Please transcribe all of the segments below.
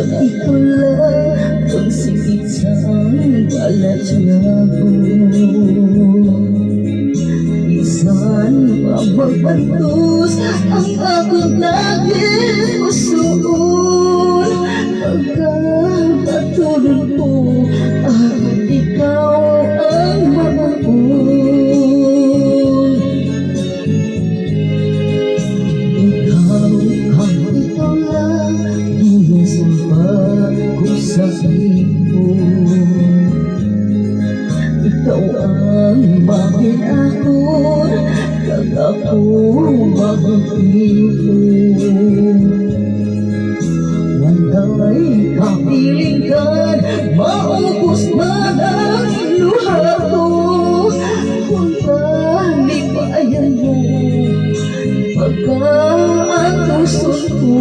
ikaw lang ang sikit sa balat niya ko. Minsan pa magbantos ang akong laging usuon. Pagkatulog ko ikaw ang mabuon. Ikaw lang inisumpa ko sa ibon. Ikaw ang maginakon kag ako mag-ibon. Walay kapilingan, maubos man ang luha ko. Kung kalipayan mo pagka-atuson ko.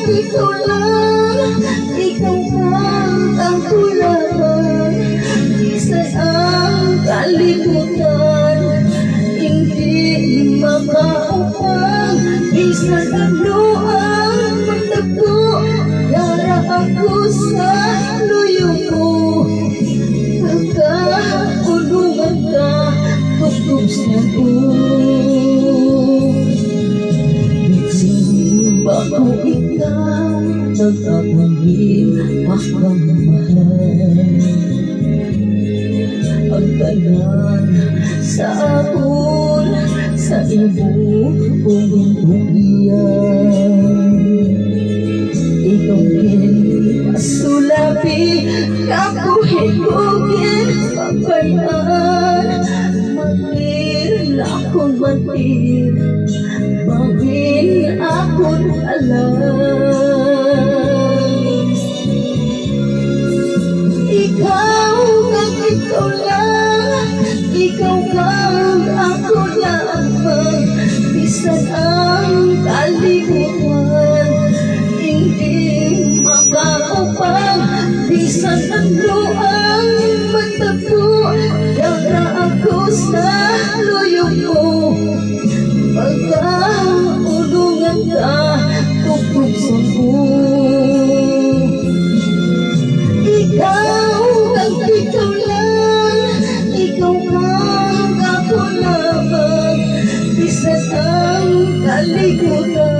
Ikaw lang, ikaw ang kulaban. Isa'y ang kalimutan, hindi makaupang. Isa'y ano ang magtagpo, yara ako sa luyo mo. Pagkaulungan ka, tugtog siya ko. Nagsimba ko ikaw, nag-abuhin akong mahal. Ang tanan sa akon, sa ibo kong tugiyan. Ikaw kinasulapi, kapuhin ko kinpapayan. Matir akong matir, maging akong alam. Ikaw lang, ikaw kang ako lamang. Bisan ang kalimutan, hindi makaupang. Bisan ano ang magtagpo, yara ako sa luyo mo. Pagkaulungan ka, tugtog sa ko. Ikaw lang, ikaw kang ako lamang. Bisan ang kaligutan,